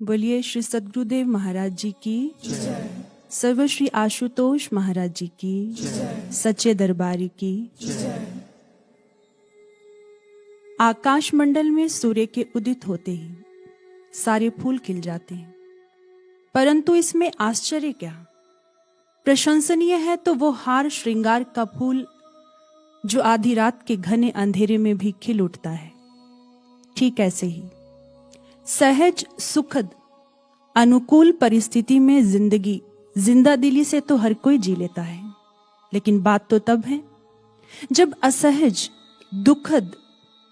बोलिए श्री सद्गुरुदेव महाराज जी की जय। सर्व श्री आशुतोष महाराज जी की जय। सच्चे दरबारी की जय। आकाश मंडल में सूर्य के उदित होते ही सारे फूल खिल जाते हैं, परंतु इसमें आश्चर्य क्या? प्रशंसनीय है तो वो हार श्रृंगार का फूल जो आधी रात के घने अंधेरे में भी खिल उठता है। ठीक ऐसे ही सहज सुखद अनुकूल परिस्थिति में जिंदगी जिंदा दिली से तो हर कोई जी लेता है, लेकिन बात तो तब है जब असहज दुखद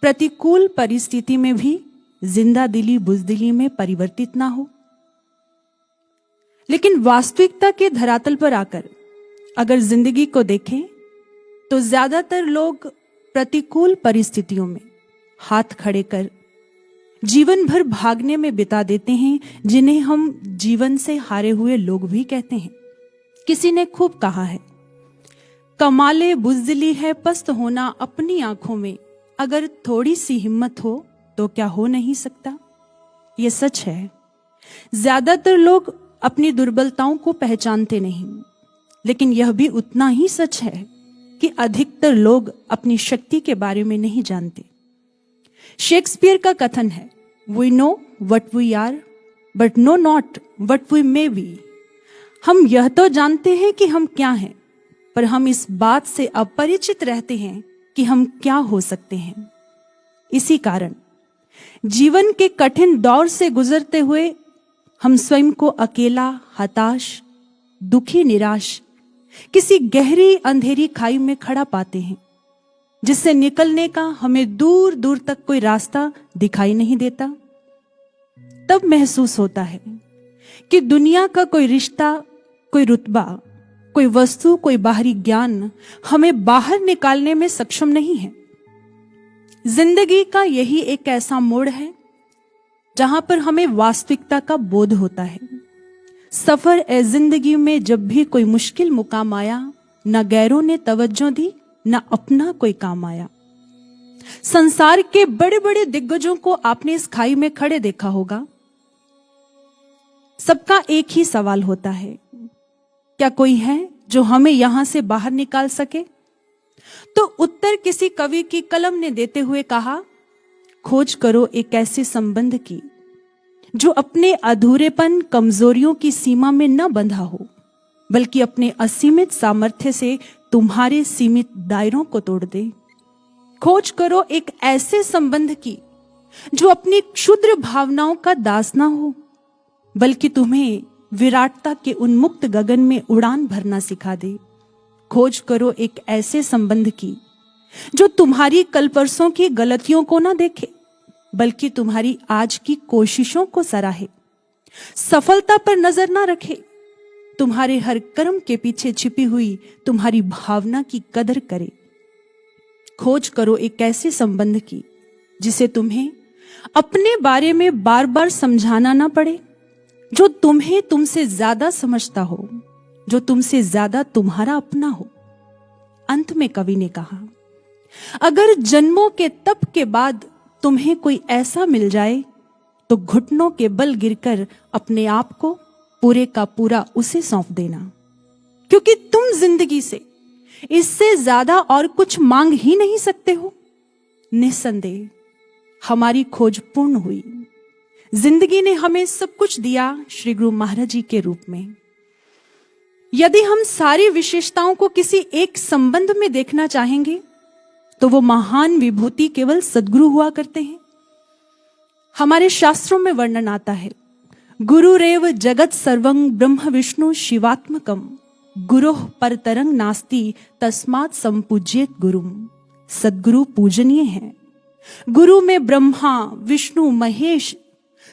प्रतिकूल परिस्थिति में भी जिंदा दिली बुजदिली में परिवर्तित ना हो। लेकिन वास्तविकता के धरातल पर आकर अगर जिंदगी को देखें तो ज्यादातर लोग प्रतिकूल परिस्थितियों में हाथ खड़े कर जीवन भर भागने में बिता देते हैं, जिन्हें हम जीवन से हारे हुए लोग भी कहते हैं। किसी ने खूब कहा है, कमाले बुज़दिली है पस्त होना अपनी आंखों में, अगर थोड़ी सी हिम्मत हो तो क्या हो नहीं सकता। ये सच है। ज्यादातर लोग अपनी दुर्बलताओं को पहचानते नहीं, लेकिन यह भी उतना ही सच है कि अधिकतर लोग अपनी शक्ति के बारे में नहीं जानते। शेक्सपियर का कथन है, we know what we are but know not what we may be. हम यह तो जानते हैं कि हम क्या हैं, पर हम इस बात से अपरिचित रहते हैं कि हम क्या हो सकते हैं। इसी कारण जीवन के कठिन दौर से गुजरते हुए हम स्वयं को अकेला, हताश, दुखी, निराश किसी गहरी अंधेरी खाई में खड़ा पाते हैं, जिससे निकलने का हमें दूर दूर तक कोई रास्ता दिखाई नहीं देता। तब महसूस होता है कि दुनिया का कोई रिश्ता, कोई रुतबा, कोई वस्तु, कोई बाहरी ज्ञान हमें बाहर निकालने में सक्षम नहीं है। जिंदगी का यही एक ऐसा मोड़ है जहां पर हमें वास्तविकता का बोध होता है। सफर ए जिंदगी में जब भी कोई मुश्किल मुकाम आया, न गैरों ने तवज्जो दी, न अपना कोई काम आया। संसार के बड़े बड़े दिग्गजों को आपने इस खाई में खड़े देखा होगा। सबका एक ही सवाल होता है, क्या कोई है जो हमें यहां से बाहर निकाल सके? तो उत्तर किसी कवि की कलम ने देते हुए कहा, खोज करो एक ऐसे संबंध की जो अपने अधूरेपन, कमजोरियों की सीमा में न बंधा हो, बल्कि अपने असीमित सामर्थ्य से तुम्हारे सीमित दायरों को तोड़ दे। खोज करो एक ऐसे संबंध की जो अपनी क्षुद्र भावनाओं का दास ना हो, बल्कि तुम्हें विराटता के उन्मुक्त गगन में उड़ान भरना सिखा दे। खोज करो एक ऐसे संबंध की जो तुम्हारी कल परसों की गलतियों को ना देखे, बल्कि तुम्हारी आज की कोशिशों को सराहे। सफलता पर नजर ना रखे, तुम्हारे हर कर्म के पीछे छिपी हुई तुम्हारी भावना की कदर करे। खोज करो एक ऐसे संबंध की जिसे तुम्हें अपने बारे में बार बार समझाना ना पड़े, जो तुम्हें तुमसे ज्यादा समझता हो, जो तुमसे ज्यादा तुम्हारा अपना हो। अंत में कवि ने कहा, अगर जन्मों के तप के बाद तुम्हें कोई ऐसा मिल जाए तो घुटनों के बल गिरकर अपने आप को पूरे का पूरा उसे सौंप देना, क्योंकि तुम जिंदगी से इससे ज्यादा और कुछ मांग ही नहीं सकते हो। निस्संदेह हमारी खोज पूर्ण हुई। जिंदगी ने हमें सब कुछ दिया श्री गुरु महाराज जी के रूप में। यदि हम सारी विशेषताओं को किसी एक संबंध में देखना चाहेंगे तो वो महान विभूति केवल सद्गुरु हुआ करते हैं। हमारे शास्त्रों में वर्णन आता है, गुरुरेव जगत सर्वं ब्रह्म विष्णु शिवात्मकम गुरोः परतरंग नास्ति तस्मात् संपूज्येत गुरुम। सद्गुरु पूजनीय है। गुरु में ब्रह्मा, विष्णु, महेश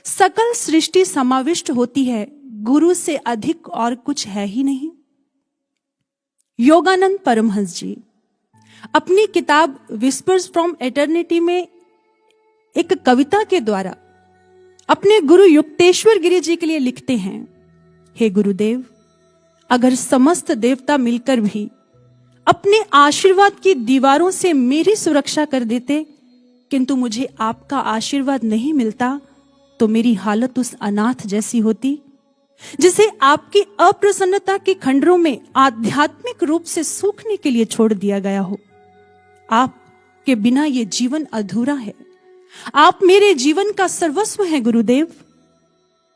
सकल सृष्टि समाविष्ट होती है। गुरु से अधिक और कुछ है ही नहीं। योगानंद परमहंस जी अपनी किताब विस्पर्स फ्रॉम एटर्निटी में एक कविता के द्वारा अपने गुरु युक्तेश्वर गिरि जी के लिए लिखते हैं, हे गुरुदेव, अगर समस्त देवता मिलकर भी अपने आशीर्वाद की दीवारों से मेरी सुरक्षा कर देते, किंतु मुझे आपका आशीर्वाद नहीं मिलता, तो मेरी हालत उस अनाथ जैसी होती जिसे आपकी अप्रसन्नता के खंडरों में आध्यात्मिक रूप से सूखने के लिए छोड़ दिया गया हो। आपके बिना ये जीवन अधूरा है। आप मेरे जीवन का सर्वस्व हैं गुरुदेव।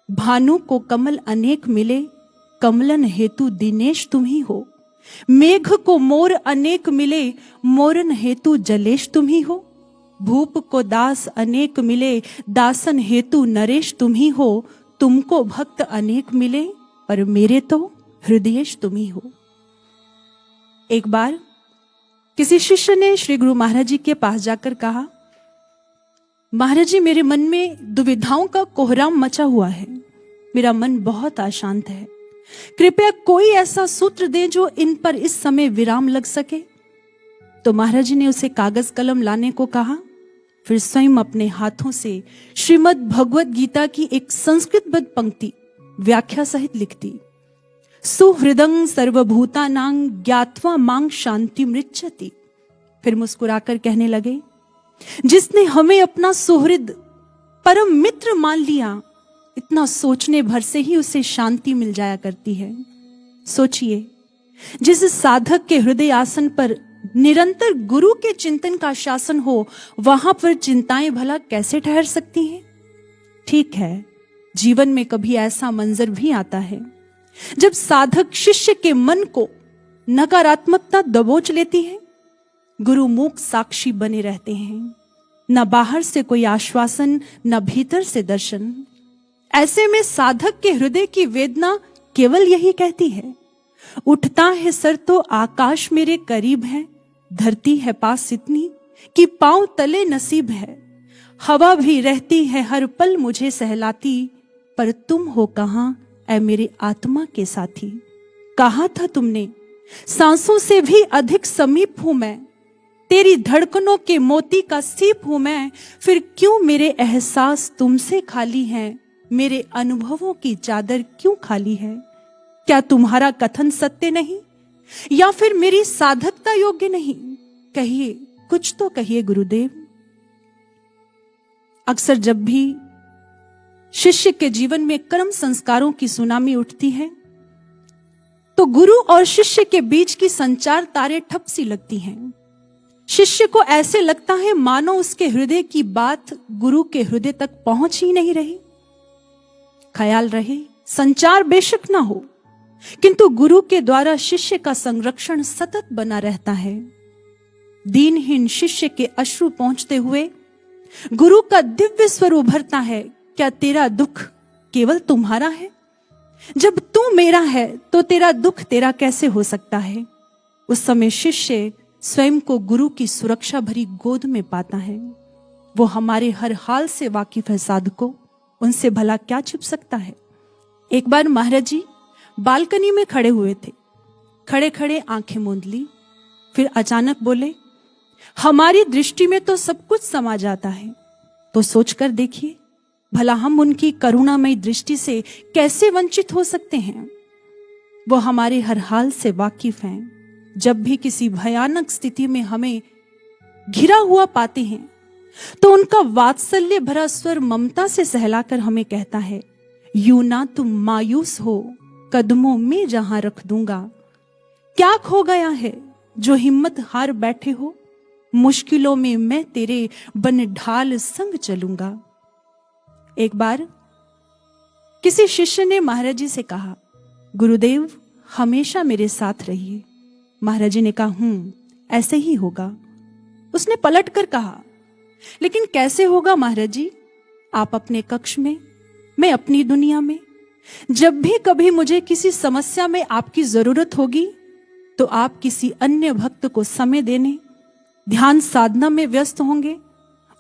भानु को कमल अनेक मिले, कमलन हेतु दिनेश तुम ही हो। मेघ को मोर अनेक मिले, मोरन हेतु जलेश तुम ही हो। भूप को दास अनेक मिले, दासन हेतु नरेश तुम ही हो। तुमको भक्त अनेक मिले, पर मेरे तो हृदयेश तुम ही हो। एक बार किसी शिष्य ने श्री गुरु महाराज जी के पास जाकर कहा, महाराज जी, मेरे मन में दुविधाओं का कोहराम मचा हुआ है। मेरा मन बहुत अशांत है। कृपया कोई ऐसा सूत्र दें जो इन पर इस समय विराम लग सके। तो महाराज जी ने उसे कागज कलम लाने को कहा। फिर स्वयं अपने हाथों से श्रीमद् भगवत गीता की एक संस्कृतबद्ध पंक्ति व्याख्या सहित लिख दी। सुहृदं सर्वभूतानां ज्ञात्वा मां शांति मृच्छति। फिर मुस्कुराकर कहने लगे, जिसने हमें अपना सुहृद परम मित्र मान लिया, इतना सोचने भर से ही उसे शांति मिल जाया करती है। सोचिए, जिस साधक के हृदय आसन पर निरंतर गुरु के चिंतन का शासन हो, वहां पर चिंताएं भला कैसे ठहर सकती हैं? ठीक है, जीवन में कभी ऐसा मंजर भी आता है जब साधक शिष्य के मन को नकारात्मकता दबोच लेती है। गुरु मूक साक्षी बने रहते हैं, न बाहर से कोई आश्वासन, न भीतर से दर्शन। ऐसे में साधक के हृदय की वेदना केवल यही कहती है, उठता है सर तो आकाश मेरे करीब है, धरती है पास इतनी कि पांव तले नसीब है। हवा भी रहती है हर पल मुझे सहलाती, पर तुम हो कहां ऐ मेरे आत्मा के साथी। कहा था तुमने, सांसों से भी अधिक समीप हूं मैं, तेरी धड़कनों के मोती का सीप हूं मैं। फिर क्यों मेरे एहसास तुमसे खाली हैं, मेरे अनुभवों की चादर क्यों खाली है? क्या तुम्हारा कथन सत्य नहीं, या फिर मेरी साधकता योग्य नहीं? कहिए, कुछ तो कहिए गुरुदेव। अक्सर जब भी शिष्य के जीवन में कर्म संस्कारों की सुनामी उठती है, तो गुरु और शिष्य के बीच की संचार तारे ठप सी लगती हैं। शिष्य को ऐसे लगता है मानो उसके हृदय की बात गुरु के हृदय तक पहुंच ही नहीं रही। ख्याल रहे, संचार बेशक ना हो, किंतु गुरु के द्वारा शिष्य का संरक्षण सतत बना रहता है। दीनहीन शिष्य के अश्रु पहुंचते हुए गुरु का दिव्य स्वर उभरता है, क्या तेरा दुख केवल तुम्हारा है? जब तू मेरा है तो तेरा दुख तेरा कैसे हो सकता है? उस समय शिष्य स्वयं को गुरु की सुरक्षा भरी गोद में पाता है। वो हमारे हर हाल से वाकिफ है साधकों, उनसे भला क्या छिप सकता है। एक बार महाराज जी बालकनी में खड़े हुए थे। खड़े खड़े आंखें मूंद ली, फिर अचानक बोले, हमारी दृष्टि में तो सब कुछ समा जाता है, तो सोचकर देखिए भला हम उनकी करुणामयी दृष्टि से कैसे वंचित हो सकते हैं। वो हमारे हर हाल से वाकिफ हैं। जब भी किसी भयानक स्थिति में हमें घिरा हुआ पाते हैं, तो उनका वात्सल्य भरा स्वर ममता से सहलाकर हमें कहता है, यूं ना तुम मायूस हो, कदमों में जहां रख दूंगा। क्या खो गया है जो हिम्मत हार बैठे हो, मुश्किलों में मैं तेरे बन ढाल संग चलूंगा। एक बार किसी शिष्य ने महाराज जी से कहा, गुरुदेव हमेशा मेरे साथ रहिए। महाराज जी ने कहा, ऐसे ही होगा। उसने पलट कर कहा, लेकिन कैसे होगा महाराज जी? आप अपने कक्ष में, मैं अपनी दुनिया में। जब भी कभी मुझे किसी समस्या में आपकी जरूरत होगी, तो आप किसी अन्य भक्त को समय देने, ध्यान साधना में व्यस्त होंगे।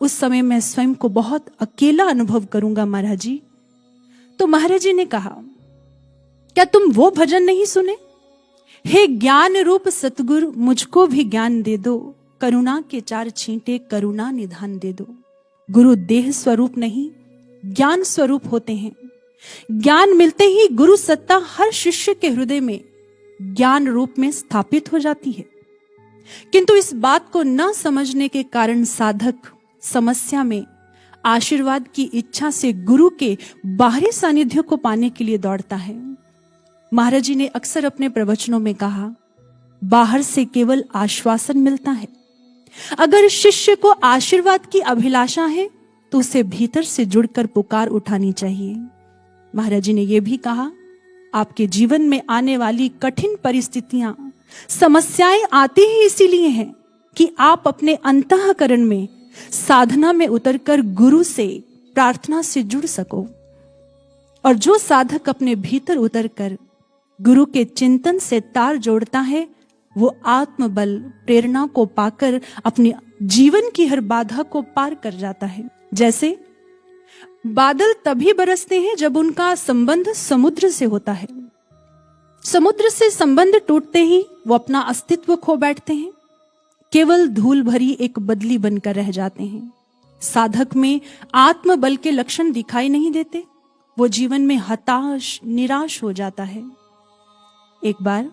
उस समय मैं स्वयं को बहुत अकेला अनुभव करूंगा महाराज जी। तो महाराज जी ने कहा, क्या तुम वो भजन नहीं सुने? हे ज्ञान रूप सतगुरु मुझको भी ज्ञान दे दो, करुणा के 4 छींटे करुणा निधान दे दो। गुरु देह स्वरूप नहीं, ज्ञान स्वरूप होते हैं। ज्ञान मिलते ही गुरु सत्ता हर शिष्य के हृदय में ज्ञान रूप में स्थापित हो जाती है। किंतु इस बात को न समझने के कारण साधक समस्या में आशीर्वाद की इच्छा से गुरु के बाहरी सानिध्य को पाने के लिए दौड़ता है। महाराज जी ने अक्सर अपने प्रवचनों में कहा, बाहर से केवल आश्वासन मिलता है। अगर शिष्य को आशीर्वाद की अभिलाषा है तो उसे भीतर से जुड़कर पुकार उठानी चाहिए। महाराज जी ने यह भी कहा, आपके जीवन में आने वाली कठिन परिस्थितियां, समस्याएं आती ही इसीलिए हैं कि आप अपने अंतःकरण में साधना में उतरकर गुरु से, प्रार्थना से जुड़ सको। और जो साधक अपने भीतर उतरकर गुरु के चिंतन से तार जोड़ता है, वो आत्मबल, प्रेरणा को पाकर अपने जीवन की हर बाधा को पार कर जाता है। जैसे बादल तभी बरसते हैं जब उनका संबंध समुद्र से होता है। समुद्र से संबंध टूटते ही वो अपना अस्तित्व खो बैठते हैं, केवल धूल भरी एक बदली बनकर रह जाते हैं। साधक में आत्मबल के लक्षण दिखाई नहीं देते, वो जीवन में हताश, निराश हो जाता है। एक बार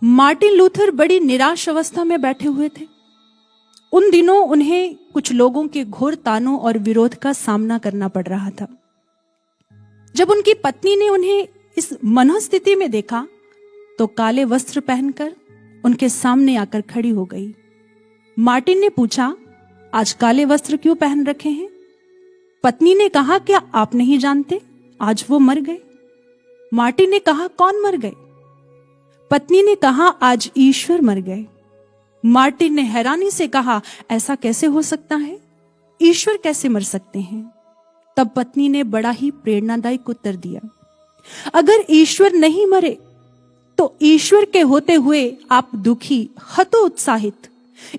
मार्टिन लूथर बड़ी निराश अवस्था में बैठे हुए थे। उन दिनों उन्हें कुछ लोगों के घोर तानों और विरोध का सामना करना पड़ रहा था। जब उनकी पत्नी ने उन्हें इस मनोस्थिति में देखा तो काले वस्त्र पहनकर उनके सामने आकर खड़ी हो गई। मार्टिन ने पूछा, आज काले वस्त्र क्यों पहन रखे हैं? पत्नी ने कहा, क्या आप नहीं जानते, आज वो मर गए। मार्टिन ने कहा, कौन मर गए? पत्नी ने कहा, आज ईश्वर मर गए। मार्टिन ने हैरानी से कहा, ऐसा कैसे हो सकता है? ईश्वर कैसे मर सकते हैं? तब पत्नी ने बड़ा ही प्रेरणादायक उत्तर दिया, अगर ईश्वर नहीं मरे तो ईश्वर के होते हुए आप दुखी, हतोत्साहित,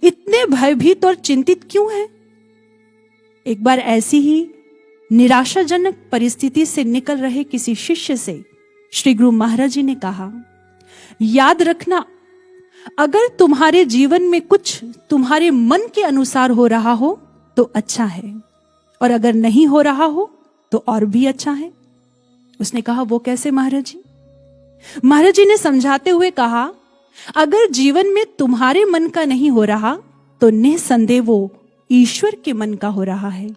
इतने भयभीत और चिंतित क्यों हैं? एक बार ऐसी ही निराशाजनक परिस्थिति से निकल रहे किसी शिष्य से श्री गुरु महाराज जी ने कहा, याद रखना, अगर तुम्हारे जीवन में कुछ तुम्हारे मन के अनुसार हो रहा हो तो अच्छा है, और अगर नहीं हो रहा हो तो और भी अच्छा है। उसने कहा, वो कैसे महाराज जी? महाराज जी ने समझाते हुए कहा, अगर जीवन में तुम्हारे मन का नहीं हो रहा तो निसंदेह वो ईश्वर के मन का हो रहा है,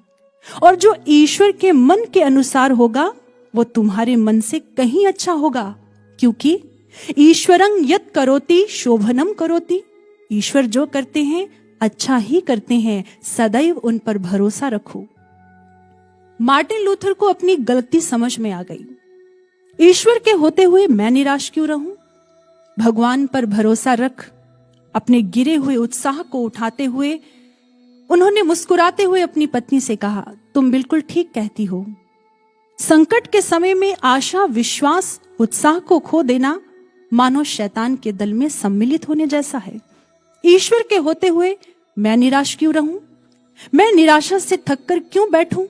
और जो ईश्वर के मन के अनुसार होगा वो तुम्हारे मन से कहीं अच्छा होगा, क्योंकि ईश्वरं यत् करोति शोभनम करोति। ईश्वर जो करते हैं अच्छा ही करते हैं, सदैव उन पर भरोसा रखो। मार्टिन लूथर को अपनी गलती समझ में आ गई। ईश्वर के होते हुए मैं निराश क्यों रहूं? भगवान पर भरोसा रख। अपने गिरे हुए उत्साह को उठाते हुए उन्होंने मुस्कुराते हुए अपनी पत्नी से कहा, तुम बिल्कुल ठीक कहती हो। संकट के समय में आशा, विश्वास, उत्साह को खो देना मानो शैतान के दल में सम्मिलित होने जैसा है। ईश्वर के होते हुए मैं निराश क्यों रहूं? मैं निराशा से थककर क्यों बैठूं?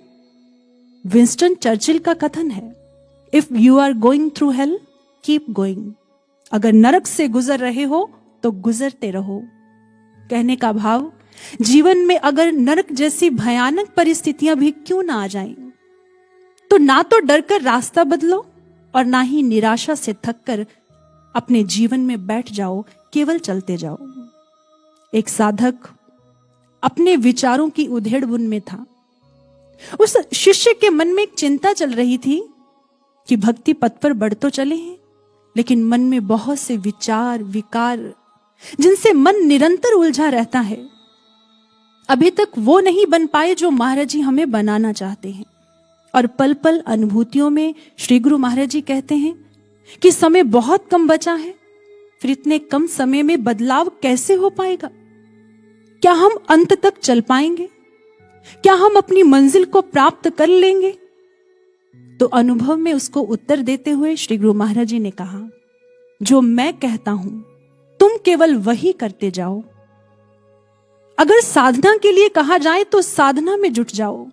विंस्टन चर्चिल का कथन है, if you are going through hell keep going. अगर नरक से गुजर रहे हो तो गुजरते रहो। कहने का भाव, जीवन में अगर नरक जैसी भयानक परिस्थितियां भी क्यों ना आ जाएं, तो ना तो डरकर रास्ता बदलो और ना ही निराशा से थककर अपने जीवन में बैठ जाओ, केवल चलते जाओ। एक साधक अपने विचारों की उधेड़-बुन में था। उस शिष्य के मन में एक चिंता चल रही थी कि भक्ति पथ पर बढ़ तो चले हैं, लेकिन मन में बहुत से विचार, विकार, जिनसे मन निरंतर उलझा रहता है। अभी तक वो नहीं बन पाए जो महाराज जी हमें बनाना चाहते हैं। और पल पल अनुभूतियों में श्री गुरु महाराज जी कहते हैं कि समय बहुत कम बचा है, फिर इतने कम समय में बदलाव कैसे हो पाएगा? क्या हम अंत तक चल पाएंगे? क्या हम अपनी मंजिल को प्राप्त कर लेंगे? तो अनुभव में उसको उत्तर देते हुए श्री गुरु महाराज जी ने कहा, जो मैं कहता हूं तुम केवल वही करते जाओ। अगर साधना के लिए कहा जाए तो साधना में जुट जाओ।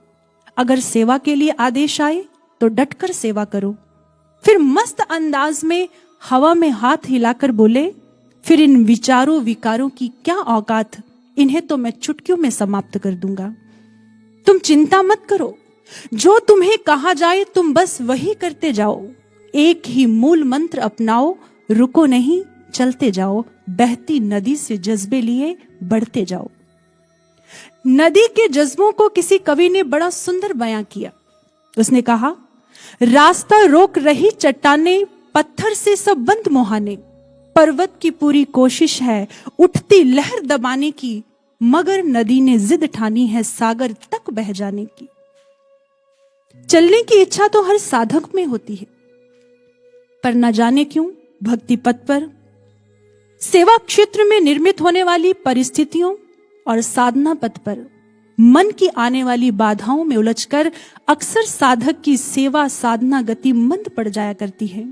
अगर सेवा के लिए आदेश आए तो डटकर सेवा करो। फिर मस्त अंदाज में हवा में हाथ हिलाकर बोले, फिर इन विचारों विकारों की क्या औकात, इन्हें तो मैं चुटकियों में समाप्त कर दूंगा। तुम चिंता मत करो, जो तुम्हें कहा जाए तुम बस वही करते जाओ। एक ही मूल मंत्र अपनाओ, रुको नहीं, चलते जाओ। बहती नदी से जज्बे लिए बढ़ते जाओ। नदी के जज्बों को किसी कवि ने बड़ा सुंदर बयां किया। उसने कहा, रास्ता रोक रही चट्टाने, पत्थर से सब बंद मुहाने, पर्वत की पूरी कोशिश है उठती लहर दबाने की, मगर नदी ने जिद ठानी है सागर तक बह जाने की। चलने की इच्छा तो हर साधक में होती है, पर न जाने क्यों भक्ति पथ पर, सेवा क्षेत्र में निर्मित होने वाली परिस्थितियों और साधना पथ पर मन की आने वाली बाधाओं में उलझकर अक्सर साधक की सेवा साधना गति मंद पड़ जाया करती है।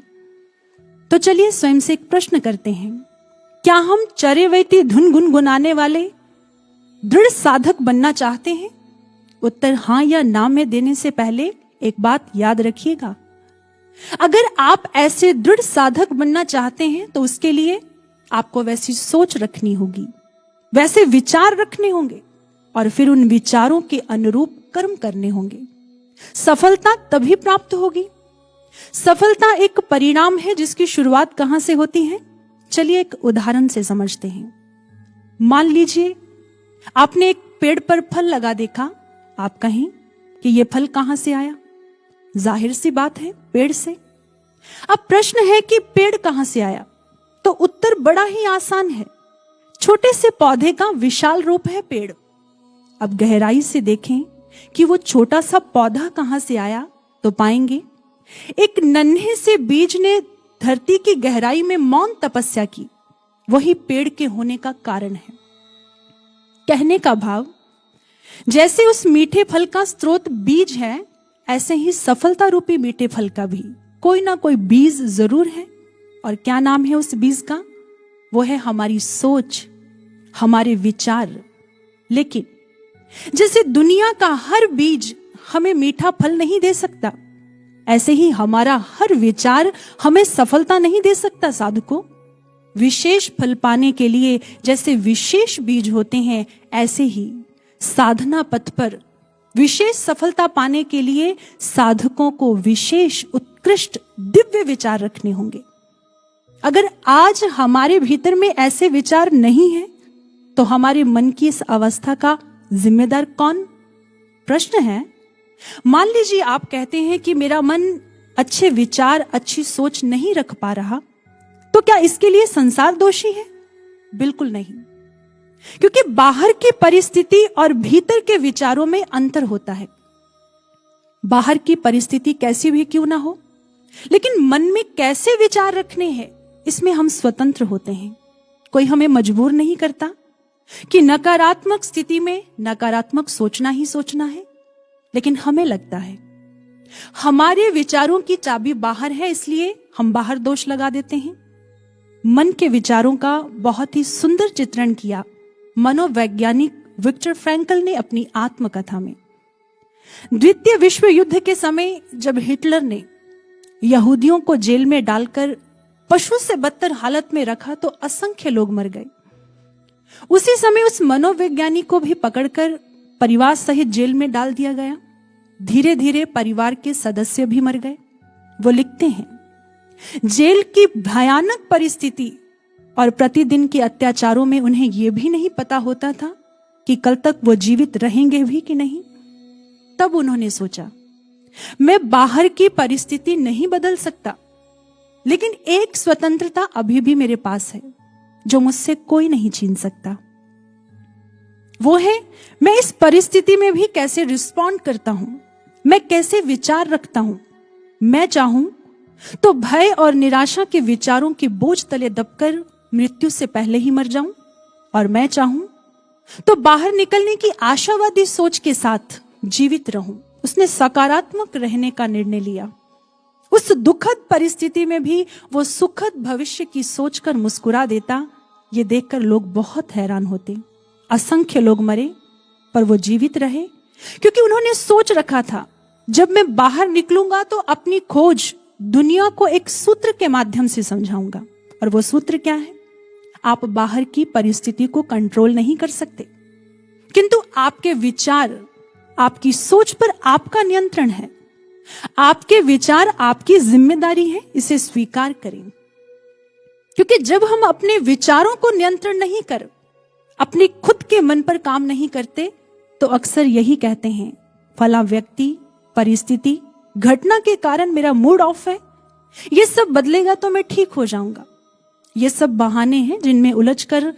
तो चलिए स्वयं से एक प्रश्न करते हैं, क्या हम चरेवैती धुन गुनगुनाने वाले दृढ़ साधक बनना चाहते हैं? उत्तर हां या ना में देने से पहले एक बात याद रखिएगा, अगर आप ऐसे दृढ़ साधक बनना चाहते हैं तो उसके लिए आपको वैसी सोच रखनी होगी, वैसे विचार रखने होंगे और फिर उन विचारों के अनुरूप कर्म करने होंगे। सफलता तभी प्राप्त होगी। सफलता एक परिणाम है जिसकी शुरुआत कहां से होती है? चलिए एक उदाहरण से समझते हैं। मान लीजिए आपने एक पेड़ पर फल लगा देखा, आप कहें कि यह फल कहां से आया? जाहिर सी बात है, पेड़ से। अब प्रश्न है कि पेड़ कहां से आया? तो उत्तर बड़ा ही आसान है, छोटे से पौधे का विशाल रूप है पेड़। अब गहराई से देखें कि वो छोटा सा पौधा कहां से आया, तो पाएंगे एक नन्हे से बीज ने धरती की गहराई में मौन तपस्या की, वही पेड़ के होने का कारण है। कहने का भाव, जैसे उस मीठे फल का स्रोत बीज है, ऐसे ही सफलता रूपी मीठे फल का भी कोई ना कोई बीज जरूर है। और क्या नाम है उस बीज का? वो है हमारी सोच, हमारे विचार। लेकिन जैसे दुनिया का हर बीज हमें मीठा फल नहीं दे सकता, ऐसे ही हमारा हर विचार हमें सफलता नहीं दे सकता। साधकों, विशेष फल पाने के लिए जैसे विशेष बीज होते हैं, ऐसे ही साधना पथ पर विशेष सफलता पाने के लिए साधकों को विशेष उत्कृष्ट दिव्य विचार रखने होंगे। अगर आज हमारे भीतर में ऐसे विचार नहीं है, तो हमारे मन की इस अवस्था का जिम्मेदार कौन? प्रश्न है, मान लीजिए आप कहते हैं कि मेरा मन अच्छे विचार अच्छी सोच नहीं रख पा रहा, तो क्या इसके लिए संसार दोषी है? बिल्कुल नहीं, क्योंकि बाहर की परिस्थिति और भीतर के विचारों में अंतर होता है। बाहर की परिस्थिति कैसी भी क्यों ना हो, लेकिन मन में कैसे विचार रखने हैं, इसमें हम स्वतंत्र होते हैं। कोई हमें मजबूर नहीं करता कि नकारात्मक स्थिति में नकारात्मक सोचना ही सोचना है। लेकिन हमें लगता है हमारे विचारों की चाबी बाहर है, इसलिए हम बाहर दोष लगा देते हैं। मन के विचारों का बहुत ही सुंदर चित्रण किया मनोवैज्ञानिक विक्टर फ्रैंकल ने अपनी आत्मकथा में। द्वितीय विश्व युद्ध के समय जब हिटलर ने यहूदियों को जेल में डालकर पशु से बदतर हालत में रखा, तो असंख्य लोग मर गए। उसी समय उस मनोवैज्ञानिक को भी पकड़कर परिवार सहित जेल में डाल दिया गया। धीरे धीरे परिवार के सदस्य भी मर गए। वो लिखते हैं, जेल की भयानक परिस्थिति और प्रतिदिन के अत्याचारों में उन्हें यह भी नहीं पता होता था कि कल तक वो जीवित रहेंगे भी कि नहीं। तब उन्होंने सोचा, मैं बाहर की परिस्थिति नहीं बदल सकता, लेकिन एक स्वतंत्रता अभी भी मेरे पास है जो मुझसे कोई नहीं छीन सकता। वो है, मैं इस परिस्थिति में भी कैसे रिस्पॉन्ड करता हूं, मैं कैसे विचार रखता हूं। मैं चाहूं तो भय और निराशा के विचारों के बोझ तले दबकर मृत्यु से पहले ही मर जाऊं, और मैं चाहूं तो बाहर निकलने की आशावादी सोच के साथ जीवित रहूं। उसने सकारात्मक रहने का निर्णय लिया। उस दुखद परिस्थिति में भी वो सुखद भविष्य की सोचकर मुस्कुरा देता। ये देखकर लोग बहुत हैरान होते। असंख्य लोग मरे, पर वो जीवित रहे, क्योंकि उन्होंने सोच रखा था, जब मैं बाहर निकलूंगा तो अपनी खोज दुनिया को एक सूत्र के माध्यम से समझाऊंगा। और वो सूत्र क्या है? आप बाहर की परिस्थिति को कंट्रोल नहीं कर सकते, किंतु आपके विचार, आपकी सोच पर आपका नियंत्रण है। आपके विचार आपकी जिम्मेदारी है, इसे स्वीकार करें। क्योंकि जब हम अपने विचारों को नियंत्रण नहीं कर, अपने खुद के मन पर काम नहीं करते, तो अक्सर यही कहते हैं, फला व्यक्ति, परिस्थिति, घटना के कारण मेरा मूड ऑफ है, ये सब बदलेगा तो मैं ठीक हो जाऊंगा। ये सब बहाने हैं जिनमें उलझकर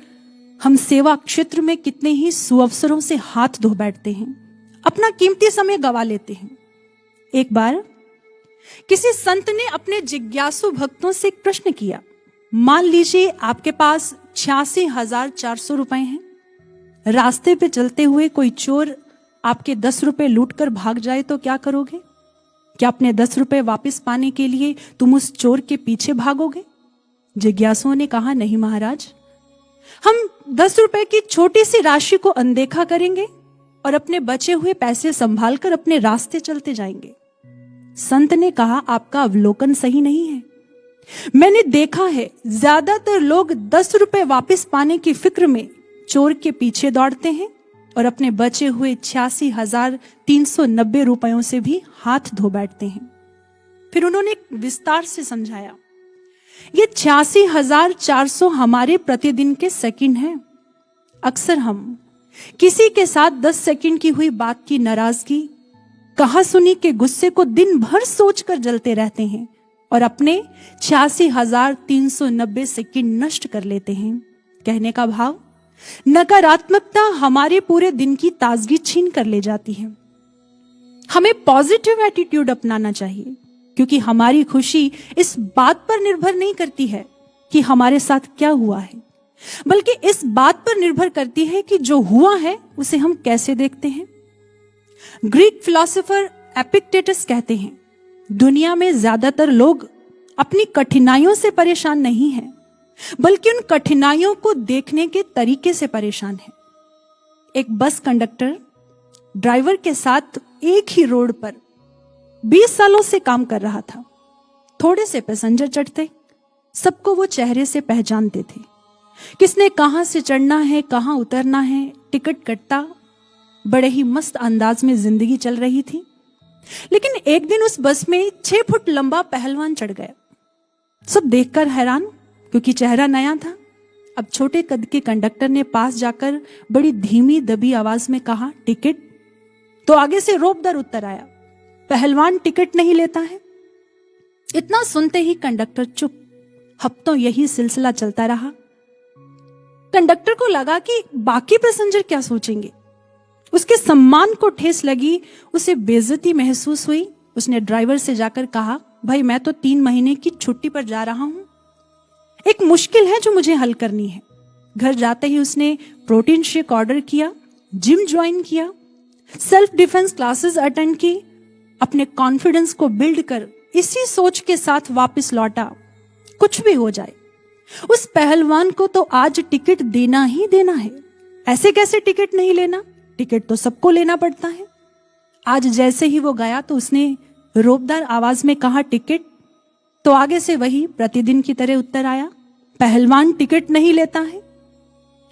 हम सेवा क्षेत्र में कितने ही सुअवसरों से हाथ धो बैठते हैं, अपना कीमती समय गवा लेते हैं। एक बार किसी संत ने अपने जिज्ञासु भक्तों से एक प्रश्न किया, मान लीजिए आपके पास 86,400 रुपए हैं, रास्ते पे चलते हुए कोई चोर आपके 10 रुपए लूट कर भाग जाए तो क्या करोगे? क्या अपने 10 रुपए वापस पाने के लिए तुम उस चोर के पीछे भागोगे? जिज्ञासुओं ने कहा, नहीं महाराज, हम 10 रुपए की छोटी सी राशि को अनदेखा करेंगे और अपने बचे हुए पैसे संभाल कर अपने रास्ते चलते जाएंगे। संत ने कहा, आपका अवलोकन सही नहीं है। मैंने देखा है ज्यादातर लोग 10 रुपए वापस पाने की फिक्र में चोर के पीछे दौड़ते हैं और अपने बचे हुए 86,390 रुपयों से भी हाथ धो बैठते हैं। फिर उन्होंने विस्तार से समझाया, ये 86,400 हमारे प्रतिदिन के सेकंड हैं। अक्सर हम किसी के साथ 10 सेकंड की हुई बात की नाराजगी, कहा सुनी के गुस्से को दिन भर सोचकर जलते रहते हैं और अपने 86,390 सेकंड नष्ट कर लेते हैं। कहने का भाव, नकारात्मकता हमारे पूरे दिन की ताजगी छीन कर ले जाती है। हमें पॉजिटिव एटीट्यूड अपनाना चाहिए, क्योंकि हमारी खुशी इस बात पर निर्भर नहीं करती है कि हमारे साथ क्या हुआ है, बल्कि इस बात पर निर्भर करती है कि जो हुआ है उसे हम कैसे देखते हैं। ग्रीक फिलोसोफर एपिक्टेटस कहते हैं, दुनिया में ज्यादातर लोग अपनी कठिनाइयों से परेशान नहीं हैं, बल्कि उन कठिनाइयों को देखने के तरीके से परेशान है। एक बस कंडक्टर ड्राइवर के साथ एक ही रोड पर 20 सालों से काम कर रहा था। थोड़े से पैसेंजर चढ़ते, सबको वो चेहरे से पहचानते थे। किसने कहां से चढ़ना है, कहां उतरना है, टिकट कटता, बड़े ही मस्त अंदाज में जिंदगी चल रही थी। लेकिन एक दिन उस बस में 6 फुट लंबा पहलवान चढ़ गया। सब देखकर हैरान, क्योंकि चेहरा नया था। अब छोटे कद के कंडक्टर ने पास जाकर बड़ी धीमी दबी आवाज में कहा, टिकट। तो आगे से रोबदार उत्तर आया, पहलवान टिकट नहीं लेता है। इतना सुनते ही कंडक्टर चुप। हफ्तों यही सिलसिला चलता रहा। कंडक्टर को लगा कि बाकी पैसेंजर क्या सोचेंगे। उसके सम्मान को ठेस लगी, उसे बेइज्जती महसूस हुई। उसने ड्राइवर से जाकर कहा, भाई मैं तो 3 महीने की छुट्टी पर जा रहा हूं, एक मुश्किल है जो मुझे हल करनी है। घर जाते ही उसने प्रोटीन शेक ऑर्डर किया, जिम ज्वाइन किया, सेल्फ डिफेंस क्लासेस अटेंड की, अपने कॉन्फिडेंस को बिल्ड कर इसी सोच के साथ वापस लौटा, कुछ भी हो जाए उस पहलवान को तो आज टिकट देना ही देना है। ऐसे कैसे टिकट नहीं लेना, टिकट तो सबको लेना पड़ता है। आज जैसे ही वो गया तो उसने रोबदार आवाज में कहा, टिकट। तो आगे से वही प्रतिदिन की तरह उत्तर आया, पहलवान टिकट नहीं लेता है।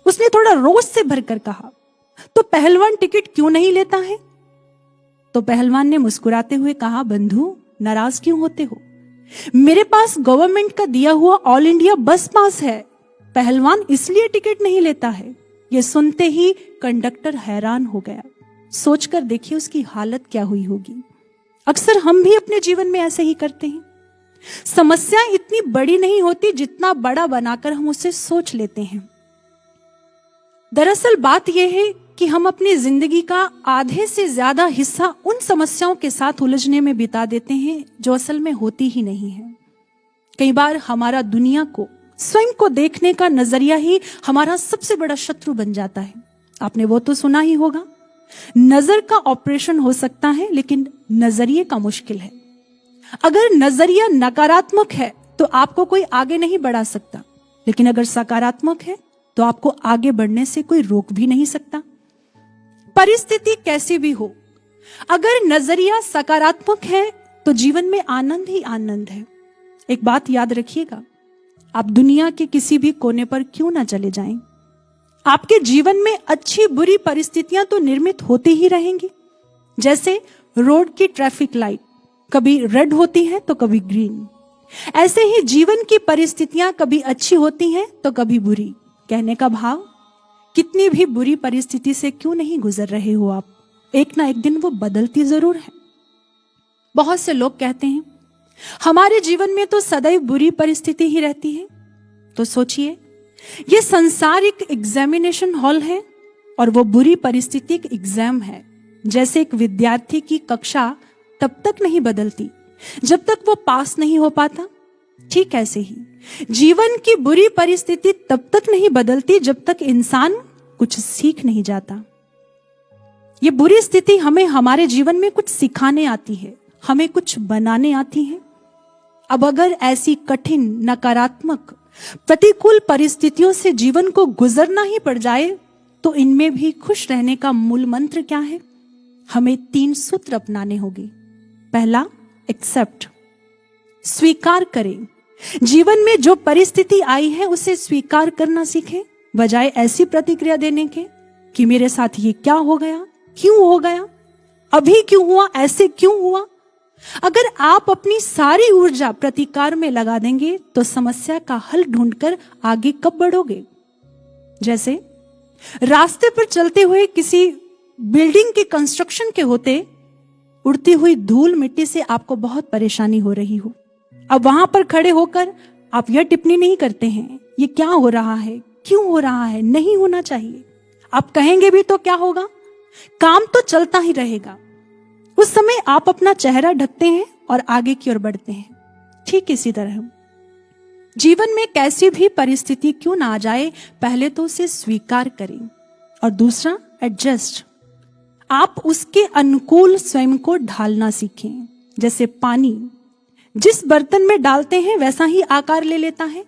उसने थोड़ा रोष से भरकर कहा, तो पहलवान टिकट क्यों नहीं लेता है? तो पहलवान ने मुस्कुराते हुए कहा, बंधु नाराज क्यों होते हो, मेरे पास गवर्नमेंट का दिया हुआ ऑल इंडिया बस पास है, पहलवान इसलिए टिकट नहीं लेता है। यह सुनते ही कंडक्टर हैरान हो गया। सोचकर देखिए उसकी हालत क्या हुई होगी। अक्सर हम भी अपने जीवन में ऐसे ही करते हैं। समस्या इतनी बड़ी नहीं होती जितना बड़ा बनाकर हम उसे सोच लेते हैं। दरअसल बात यह है कि हम अपनी जिंदगी का आधे से ज्यादा हिस्सा उन समस्याओं के साथ उलझने में बिता देते हैं जो असल में होती ही नहीं है। कई बार हमारा दुनिया को, स्वयं को देखने का नजरिया ही हमारा सबसे बड़ा शत्रु बन जाता है। आपने वो तो सुना ही होगा, नजर का ऑपरेशन हो सकता है लेकिन नजरिए का मुश्किल है। अगर नजरिया नकारात्मक है तो आपको कोई आगे नहीं बढ़ा सकता, लेकिन अगर सकारात्मक है तो आपको आगे बढ़ने से कोई रोक भी नहीं सकता। परिस्थिति कैसी भी हो, अगर नजरिया सकारात्मक है तो जीवन में आनंद ही आनंद है। एक बात याद रखिएगा, आप दुनिया के किसी भी कोने पर क्यों ना चले जाएं, आपके जीवन में अच्छी बुरी परिस्थितियां तो निर्मित होती ही रहेंगी। जैसे रोड की ट्रैफिक लाइट कभी रेड होती है तो कभी ग्रीन, ऐसे ही जीवन की परिस्थितियां कभी अच्छी होती हैं तो कभी बुरी। कहने का भाव कितनी भी बुरी परिस्थिति से क्यों नहीं गुजर रहे हो आप, एक ना एक दिन वो बदलती जरूर है। बहुत से लोग कहते हैं हमारे जीवन में तो सदैव बुरी परिस्थिति ही रहती है। तो सोचिए, ये संसार एक एग्जामिनेशन हॉल है और वो बुरी परिस्थिति एक एग्जाम है। जैसे एक विद्यार्थी की कक्षा तब तक नहीं बदलती जब तक वो पास नहीं हो पाता, ठीक ऐसे ही जीवन की बुरी परिस्थिति तब तक नहीं बदलती जब तक इंसान कुछ सीख नहीं जाता। ये बुरी स्थिति हमें हमारे जीवन में कुछ सिखाने आती है, हमें कुछ बनाने आती है। अब अगर ऐसी कठिन, नकारात्मक, प्रतिकूल परिस्थितियों से जीवन को गुजरना ही पड़ जाए तो इनमें भी खुश रहने का मूल मंत्र क्या है? हमें 3 सूत्र अपनाने होंगे। पहला, एक्सेप्ट, स्वीकार करें। जीवन में जो परिस्थिति आई है उसे स्वीकार करना सीखें, बजाय ऐसी प्रतिक्रिया देने के कि मेरे साथ ये क्या हो गया, क्यों हो गया, अभी क्यों हुआ, ऐसे क्यों हुआ। अगर आप अपनी सारी ऊर्जा प्रतिकार में लगा देंगे तो समस्या का हल ढूंढकर आगे कब बढ़ोगे? जैसे रास्ते पर चलते हुए किसी बिल्डिंग के कंस्ट्रक्शन के होते उड़ती हुई धूल मिट्टी से आपको बहुत परेशानी हो रही हो। अब वहां पर खड़े होकर आप यह टिप्पणी नहीं करते हैं ये क्या हो रहा है, क्यों हो रहा है, नहीं होना चाहिए। आप कहेंगे भी तो क्या होगा, काम तो चलता ही रहेगा। उस समय आप अपना चेहरा ढकते हैं और आगे की ओर बढ़ते हैं। ठीक इसी तरह जीवन में कैसी भी परिस्थिति क्यों ना आ जाए, पहले तो उसे स्वीकार करें और दूसरा, एडजस्ट। आप उसके अनुकूल स्वयं को ढालना सीखें। जैसे पानी जिस बर्तन में डालते हैं वैसा ही आकार ले लेता है।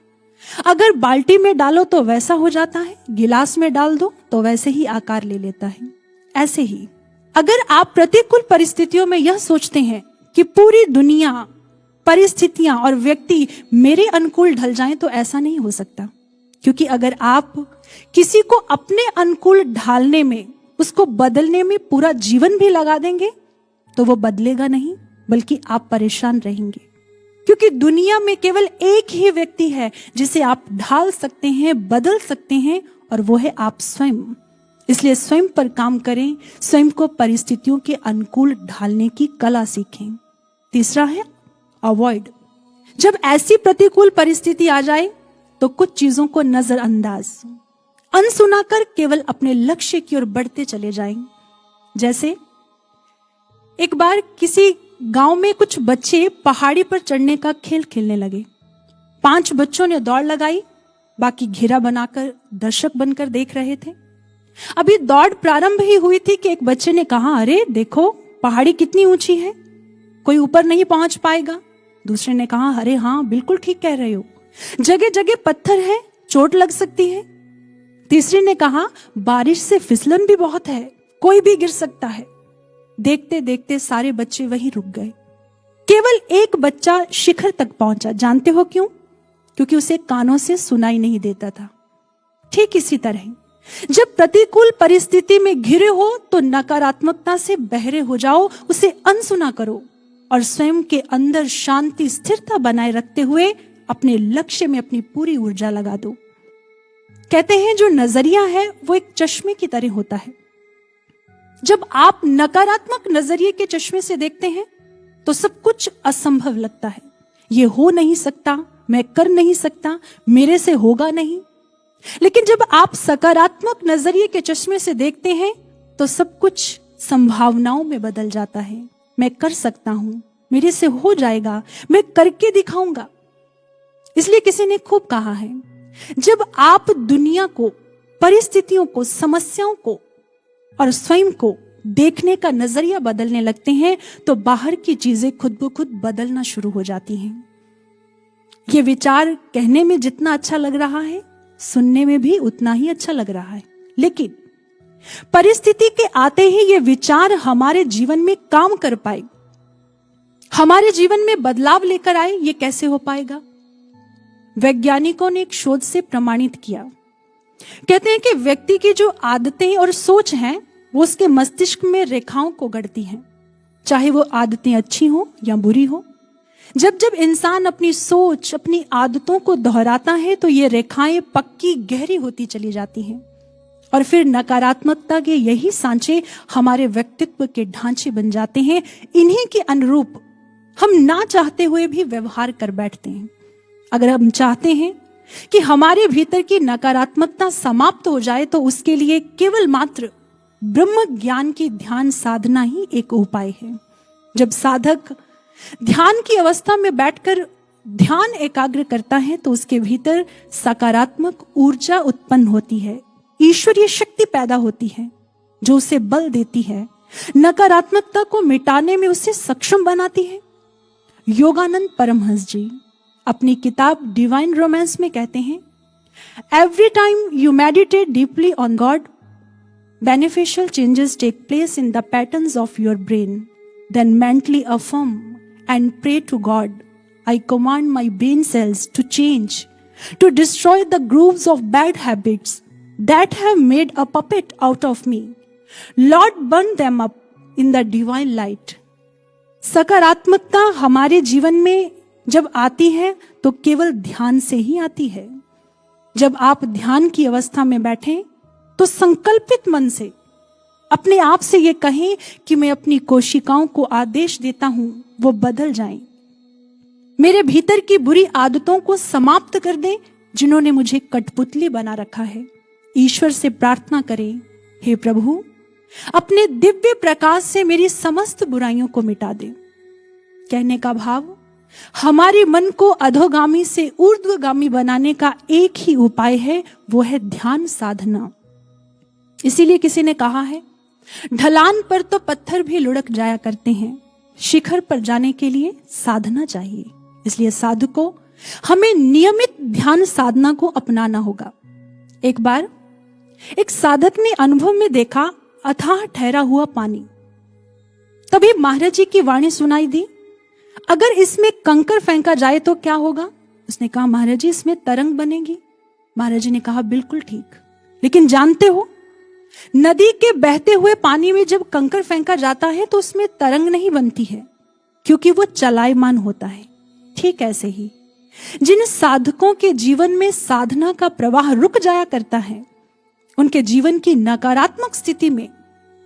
अगर बाल्टी में डालो तो वैसा हो जाता है, गिलास में डाल दो तो वैसे ही आकार ले लेता है। ऐसे ही अगर आप प्रतिकूल परिस्थितियों में यह सोचते हैं कि पूरी दुनिया, परिस्थितियां और व्यक्ति मेरे अनुकूल ढल जाएं, तो ऐसा नहीं हो सकता। क्योंकि अगर आप किसी को अपने अनुकूल ढालने में, उसको बदलने में पूरा जीवन भी लगा देंगे तो वो बदलेगा नहीं, बल्कि आप परेशान रहेंगे। क्योंकि दुनिया में केवल एक ही व्यक्ति है जिसे आप ढाल सकते हैं, बदल सकते हैं, और वो है आप स्वयं। इसलिए स्वयं पर काम करें, स्वयं को परिस्थितियों के अनुकूल ढालने की कला सीखें। तीसरा है अवॉइड। जब ऐसी प्रतिकूल परिस्थिति आ जाए तो कुछ चीजों को नजरअंदाज, अनसुना कर केवल अपने लक्ष्य की ओर बढ़ते चले जाएं। जैसे एक बार किसी गांव में कुछ बच्चे पहाड़ी पर चढ़ने का खेल खेलने लगे। 5 बच्चों ने दौड़ लगाई, बाकी घेरा बनाकर दर्शक बनकर देख रहे थे। अभी दौड़ प्रारंभ ही हुई थी कि एक बच्चे ने कहा, अरे देखो पहाड़ी कितनी ऊंची है, कोई ऊपर नहीं पहुंच पाएगा। दूसरे ने कहा, अरे हाँ बिल्कुल ठीक कह रहे हो, जगह जगह पत्थर है, चोट लग सकती है। तीसरे ने कहा, बारिश से फिसलन भी बहुत है, कोई भी गिर सकता है। देखते देखते सारे बच्चे वहीं रुक गए। केवल एक बच्चा शिखर तक पहुंचा। जानते हो क्यों? क्योंकि उसे कानों से सुनाई नहीं देता था। ठीक इसी तरह जब प्रतिकूल परिस्थिति में घिरे हो तो नकारात्मकता से बहरे हो जाओ, उसे अनसुना करो और स्वयं के अंदर शांति, स्थिरता बनाए रखते हुए अपने लक्ष्य में अपनी पूरी ऊर्जा लगा दो। कहते हैं जो नजरिया है वो एक चश्मे की तरह होता है। जब आप नकारात्मक नजरिए के चश्मे से देखते हैं तो सब कुछ असंभव लगता है। ये हो नहीं सकता, मैं कर नहीं सकता, मेरे से होगा नहीं। लेकिन जब आप सकारात्मक नजरिए के चश्मे से देखते हैं तो सब कुछ संभावनाओं में बदल जाता है। मैं कर सकता हूं, मेरे से हो जाएगा, मैं करके दिखाऊंगा। इसलिए किसी ने खूब कहा है, जब आप दुनिया को, परिस्थितियों को, समस्याओं को और स्वयं को देखने का नजरिया बदलने लगते हैं तो बाहर की चीजें खुद ब खुद बदलना शुरू हो जाती हैं। ये विचार कहने में जितना अच्छा लग रहा है, सुनने में भी उतना ही अच्छा लग रहा है। लेकिन परिस्थिति के आते ही ये विचार हमारे जीवन में काम कर पाए, हमारे जीवन में बदलाव लेकर आए, ये कैसे हो पाएगा? वैज्ञानिकों ने एक शोध से प्रमाणित किया। कहते हैं कि व्यक्ति की जो आदतें और सोच हैं वो उसके मस्तिष्क में रेखाओं को गढ़ती हैं, चाहे वो आदतें अच्छी हो या बुरी हो। जब जब इंसान अपनी सोच, अपनी आदतों को दोहराता है तो ये रेखाएं पक्की, गहरी होती चली जाती हैं और फिर नकारात्मकता के यही सांचे हमारे व्यक्तित्व के ढांचे बन जाते हैं। इन्हीं के अनुरूप हम ना चाहते हुए भी व्यवहार कर बैठते हैं। अगर हम चाहते हैं कि हमारे भीतर की नकारात्मकता समाप्त हो जाए तो उसके लिए केवल मात्र ब्रह्म ज्ञान की ध्यान साधना ही एक उपाय है। जब साधक ध्यान की अवस्था में बैठकर ध्यान एकाग्र करता है तो उसके भीतर सकारात्मक ऊर्जा उत्पन्न होती है, ईश्वरीय शक्ति पैदा होती है जो उसे बल देती है, नकारात्मकता को मिटाने में उसे सक्षम बनाती है। योगानंद परमहंस जी अपनी किताब डिवाइन रोमांस में कहते हैं, every time you meditate deeply on God, beneficial changes take place in the patterns of your brain. Then mentally affirm and pray to God. I command my brain cells to change, to destroy the grooves of bad habits that have made a puppet out of me. Lord, burn them up in the divine light. सकारात्मकता हमारे जीवन में जब आती है तो केवल ध्यान से ही आती है। जब आप ध्यान की अवस्था में बैठें तो संकल्पित मन से अपने आप से ये कहें कि मैं अपनी कोशिकाओं को आदेश देता हूं वो बदल जाएं, मेरे भीतर की बुरी आदतों को समाप्त कर दें जिन्होंने मुझे कठपुतली बना रखा है। ईश्वर से प्रार्थना करें, हे प्रभु अपने दिव्य प्रकाश से मेरी समस्त बुराइयों को मिटा दे। कहने का भाव, हमारे मन को अधोगामी से ऊर्ध्वगामी बनाने का एक ही उपाय है, वो है ध्यान साधना। इसीलिए किसी ने कहा है, ढलान पर तो पत्थर भी लुढ़क जाया करते हैं, शिखर पर जाने के लिए साधना चाहिए। इसलिए साधकों हमें नियमित ध्यान साधना को अपनाना होगा। एक बार एक साधक ने अनुभव में देखा अथाह ठहरा हुआ पानी। तभी महाराज जी की वाणी सुनाई दी, अगर इसमें कंकर फेंका जाए तो क्या होगा? उसने कहा, महाराज जी इसमें तरंग बनेगी। महाराज जी ने कहा, बिल्कुल ठीक, लेकिन जानते हो नदी के बहते हुए पानी में जब कंकर फेंका जाता है तो उसमें तरंग नहीं बनती है, क्योंकि वो चलायमान होता है। ठीक ऐसे ही जिन साधकों के जीवन में साधना का प्रवाह रुक जाया करता है, उनके जीवन की नकारात्मक स्थिति में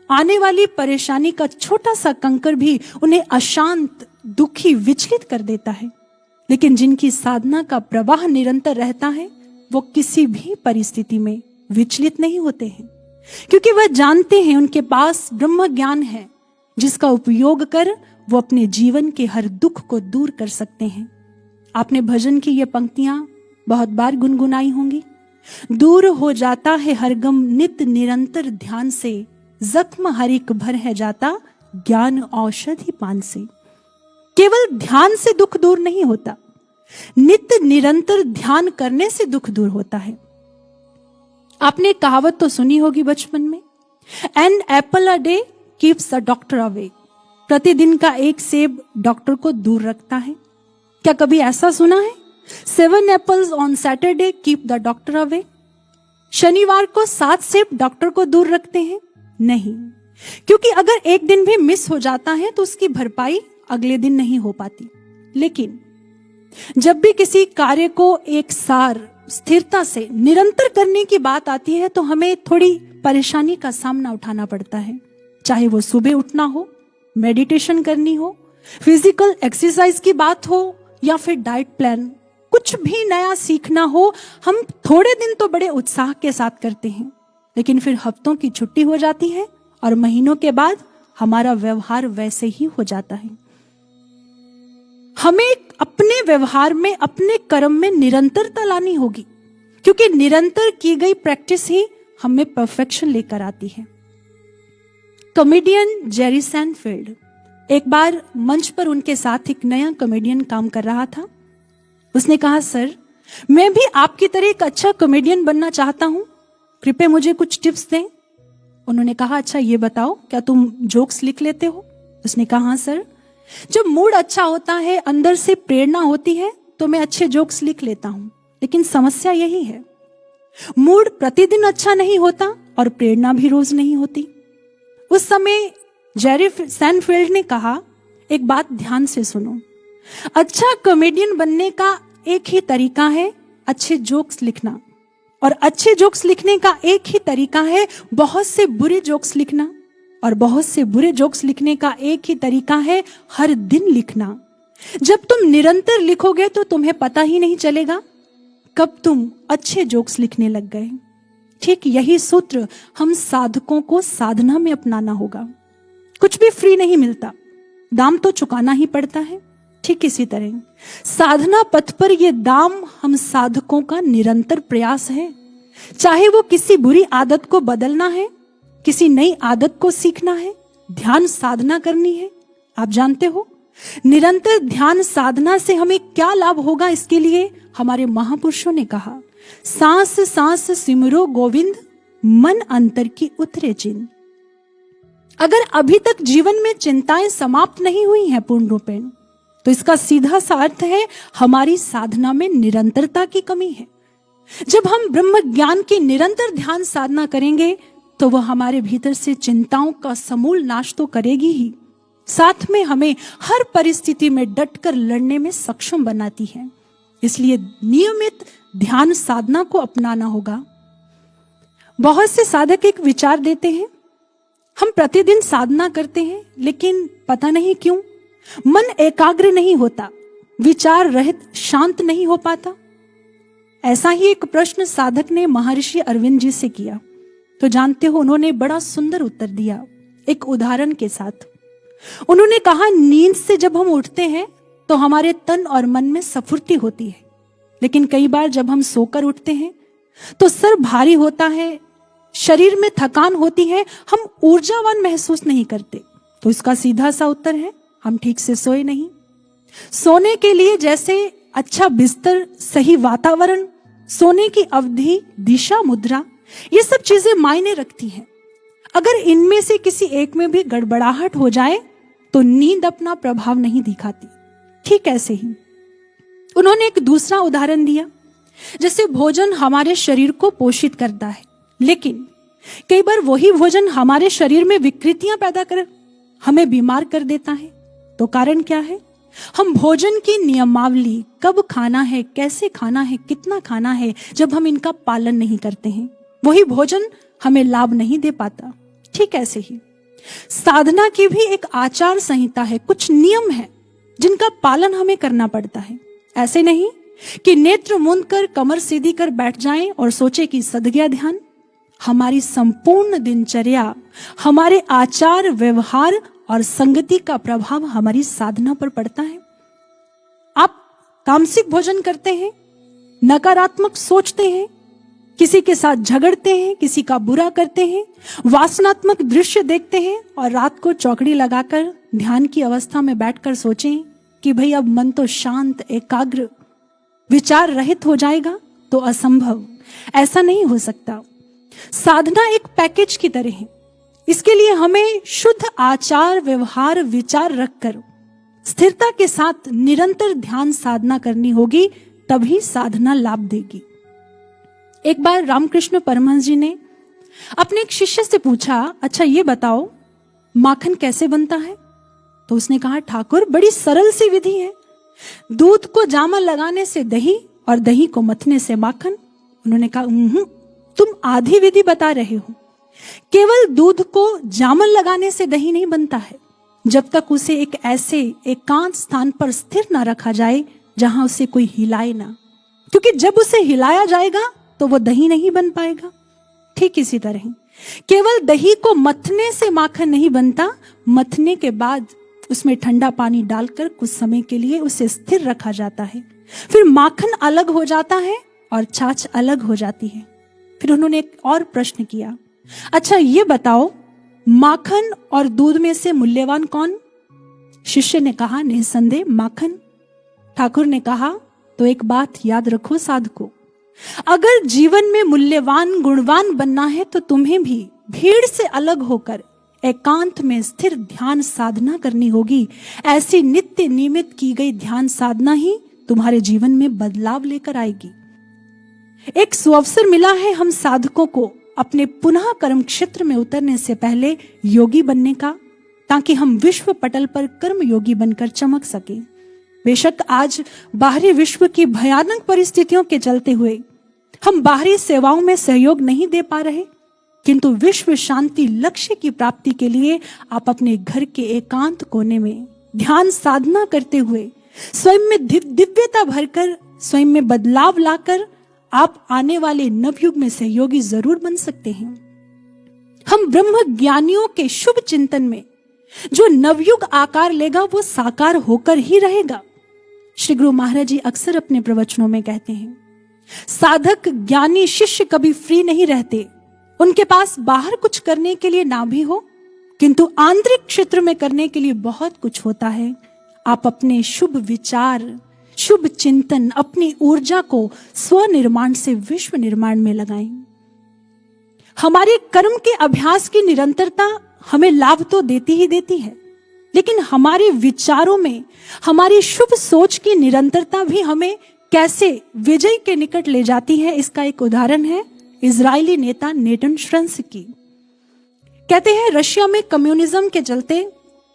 आने वाली परेशानी का छोटा सा कंकर भी उन्हें अशांत, दुखी, विचलित कर देता है। लेकिन जिनकी साधना का प्रवाह निरंतर रहता है वो किसी भी परिस्थिति में विचलित नहीं होते हैं, क्योंकि वह जानते हैं उनके पास ब्रह्म ज्ञान है जिसका उपयोग कर वो अपने जीवन के हर दुख को दूर कर सकते हैं। आपने भजन की ये पंक्तियां बहुत बार गुनगुनाई होंगी। दूर हो जाता है हर गम नित निरंतर ध्यान से, जख्म हर एक भर है जाता ज्ञान औषधि पान से। केवल ध्यान से दुख दूर नहीं होता, नित निरंतर ध्यान करने से दुख दूर होता है। आपने कहावत तो सुनी होगी बचपन में, an apple a day keeps the doctor away. प्रतिदिन का एक सेब डॉक्टर को दूर रखता है। क्या कभी ऐसा सुना है, 7 apples on Saturday keep the doctor away? शनिवार को 7 सेब डॉक्टर को दूर रखते हैं? नहीं, क्योंकि अगर एक दिन भी मिस हो जाता है तो उसकी भरपाई अगले दिन नहीं हो पाती। लेकिन जब भी किसी कार्य को एक सार स्थिरता से निरंतर करने की बात आती है तो हमें थोड़ी परेशानी का सामना उठाना पड़ता है। चाहे वो सुबह उठना हो, मेडिटेशन करनी हो, फिजिकल एक्सरसाइज की बात हो या फिर डाइट प्लान, कुछ भी नया सीखना हो, हम थोड़े दिन तो बड़े उत्साह के साथ करते हैं, लेकिन फिर हफ्तों की छुट्टी हो जाती है और महीनों के बाद हमारा व्यवहार वैसे ही हो जाता है। हमें अपने व्यवहार में, अपने कर्म में निरंतरता लानी होगी, क्योंकि निरंतर की गई प्रैक्टिस ही हमें परफेक्शन लेकर आती है। कॉमेडियन जेरी सैनफील्ड, एक बार मंच पर उनके साथ एक नया कॉमेडियन काम कर रहा था। उसने कहा, सर मैं भी आपकी तरह एक अच्छा कॉमेडियन बनना चाहता हूं, कृपया मुझे कुछ टिप्स दें। उन्होंने कहा, अच्छा ये बताओ, क्या तुम जोक्स लिख लेते हो? उसने कहा, हाँ सर, जब मूड अच्छा होता है, अंदर से प्रेरणा होती है, तो मैं अच्छे जोक्स लिख लेता हूं। लेकिन समस्या यही है, मूड प्रतिदिन अच्छा नहीं होता और प्रेरणा भी रोज नहीं होती। उस समय जेरी सैनफील्ड ने कहा, एक बात ध्यान से सुनो, अच्छा कॉमेडियन बनने का एक ही तरीका है, अच्छे जोक्स लिखना। और अच्छे जोक्स लिखने का एक ही तरीका है बहुत से बुरे जोक्स लिखना, और बहुत से बुरे जोक्स लिखने का एक ही तरीका है हर दिन लिखना। जब तुम निरंतर लिखोगे तो तुम्हें पता ही नहीं चलेगा कब तुम अच्छे जोक्स लिखने लग गए। ठीक यही सूत्र हम साधकों को साधना में अपनाना होगा। कुछ भी फ्री नहीं मिलता, दाम तो चुकाना ही पड़ता है। ठीक इसी तरह साधना पथ पर यह दाम हम साधकों का निरंतर प्रयास है। चाहे वो किसी बुरी आदत को बदलना है, किसी नई आदत को सीखना है, ध्यान साधना करनी है। आप जानते हो निरंतर ध्यान साधना से हमें क्या लाभ होगा। इसके लिए हमारे महापुरुषों ने कहा, सांस सांस सिमरो गोविंद, मन अंतर की उतरे चिन। अगर अभी तक जीवन में चिंताएं समाप्त नहीं हुई हैं पूर्ण रूपेण, तो इसका सीधा सा अर्थ है हमारी साधना में निरंतरता की कमी है। जब हम ब्रह्म ज्ञान की निरंतर ध्यान साधना करेंगे तो वह हमारे भीतर से चिंताओं का समूल नाश तो करेगी ही, साथ में हमें हर परिस्थिति में डटकर लड़ने में सक्षम बनाती है। इसलिए नियमित ध्यान साधना को अपनाना होगा। बहुत से साधक एक विचार देते हैं, हम प्रतिदिन साधना करते हैं लेकिन पता नहीं क्यों मन एकाग्र नहीं होता, विचार रहित शांत नहीं हो पाता। ऐसा ही एक प्रश्न साधक ने महर्षि अरविंद जी से किया, तो जानते हो उन्होंने बड़ा सुंदर उत्तर दिया एक उदाहरण के साथ। उन्होंने कहा, नींद से जब हम उठते हैं तो हमारे तन और मन में स्फूर्ति होती है, लेकिन कई बार जब हम सोकर उठते हैं तो सर भारी होता है, शरीर में थकान होती है, हम ऊर्जावान महसूस नहीं करते। तो इसका सीधा सा उत्तर है हम ठीक से सोए नहीं। सोने के लिए जैसे अच्छा बिस्तर, सही वातावरण, सोने की अवधि, दिशा, मुद्रा, ये सब चीजें मायने रखती हैं। अगर इनमें से किसी एक में भी गड़बड़ाहट हो जाए तो नींद अपना प्रभाव नहीं दिखाती। ठीक ऐसे ही उन्होंने एक दूसरा उदाहरण दिया, जैसे भोजन हमारे शरीर को पोषित करता है, लेकिन कई बार वही भोजन हमारे शरीर में विकृतियां पैदा कर हमें बीमार कर देता है। तो कारण क्या है? हम भोजन की नियमावली, कब खाना है, कैसे खाना है, कितना खाना है, जब हम इनका पालन नहीं करते हैं, वही भोजन हमें लाभ नहीं दे पाता। ठीक ऐसे ही साधना की भी एक आचार संहिता है, कुछ नियम है जिनका पालन हमें करना पड़ता है। ऐसे नहीं कि नेत्र मूंद कर कमर सीधी कर बैठ जाएं और सोचे कि सद गया ध्यान। हमारी संपूर्ण दिनचर्या, हमारे आचार व्यवहार और संगति का प्रभाव हमारी साधना पर पड़ता है। आप तामसिक भोजन करते हैं, नकारात्मक सोचते हैं, किसी के साथ झगड़ते हैं, किसी का बुरा करते हैं, वासनात्मक दृश्य देखते हैं और रात को चौकड़ी लगाकर ध्यान की अवस्था में बैठकर सोचें कि भाई अब मन तो शांत, एकाग्र, विचार रहित हो जाएगा, तो असंभव, ऐसा नहीं हो सकता। साधना एक पैकेज की तरह है। इसके लिए हमें शुद्ध आचार व्यवहार विचार रखकर स्थिरता के साथ निरंतर ध्यान साधना करनी होगी, तभी साधना लाभ देगी। एक बार रामकृष्ण परमहंस जी ने अपने एक शिष्य से पूछा, अच्छा ये बताओ माखन कैसे बनता है? तो उसने कहा, ठाकुर बड़ी सरल सी विधि है, दूध को जामल लगाने से दही और दही को मथने से माखन। उन्होंने कहा, तुम आधी विधि बता रहे हो। केवल दूध को जामल लगाने से दही नहीं बनता है, जब तक उसे एक ऐसे एकांत स्थान पर स्थिर ना रखा जाए जहां उसे कोई हिलाए ना, क्योंकि जब उसे हिलाया जाएगा तो वो दही नहीं बन पाएगा। ठीक इसी तरह केवल दही को मथने से माखन नहीं बनता, मथने के बाद उसमें ठंडा पानी डालकर कुछ समय के लिए उसे स्थिर रखा जाता है, फिर माखन अलग हो जाता है और छाछ अलग हो जाती है। फिर उन्होंने एक और प्रश्न किया, अच्छा ये बताओ माखन और दूध में से मूल्यवान कौन? शिष्य ने कहा, निसंदेह माखन। ठाकुर ने कहा, तो एक बात याद रखो साधको, अगर जीवन में मूल्यवान गुणवान बनना है तो तुम्हें भी भीड़ से अलग होकर एकांत में स्थिर ध्यान साधना करनी होगी। ऐसी नित्य नियमित की गई ध्यान साधना ही तुम्हारे जीवन में बदलाव लेकर आएगी। एक सुअवसर मिला है हम साधकों को अपने पुनः कर्म क्षेत्र में उतरने से पहले योगी बनने का, ताकि हम विश्व पटल पर कर्म योगी बनकर चमक सके। बेशक आज बाहरी विश्व की भयानक परिस्थितियों के चलते हुए हम बाहरी सेवाओं में सहयोग नहीं दे पा रहे, किंतु विश्व शांति लक्ष्य की प्राप्ति के लिए आप अपने घर के एकांत कोने में ध्यान साधना करते हुए स्वयं में दिव्यता भरकर, स्वयं में बदलाव लाकर आप आने वाले नवयुग में सहयोगी जरूर बन सकते हैं। हम ब्रह्म ज्ञानियों के शुभ चिंतन में जो नवयुग आकार लेगा वो साकार होकर ही रहेगा। श्री गुरु महाराज जी अक्सर अपने प्रवचनों में कहते हैं, साधक ज्ञानी शिष्य कभी फ्री नहीं रहते। उनके पास बाहर कुछ करने के लिए ना भी हो, किंतु आंतरिक क्षेत्र में करने के लिए बहुत कुछ होता है। आप अपने शुभ विचार, शुभ चिंतन, अपनी ऊर्जा को स्वनिर्माण से विश्व निर्माण में लगाएं। हमारे कर्म के अभ्यास की निरंतरता हमें लाभ तो देती ही देती है, लेकिन हमारे विचारों में हमारी शुभ सोच की निरंतरता भी हमें कैसे विजय के निकट ले जाती है, इसका एक उदाहरण है इजरायली नेता नेटन श्रंस की। कहते हैं रशिया में कम्युनिज्म के चलते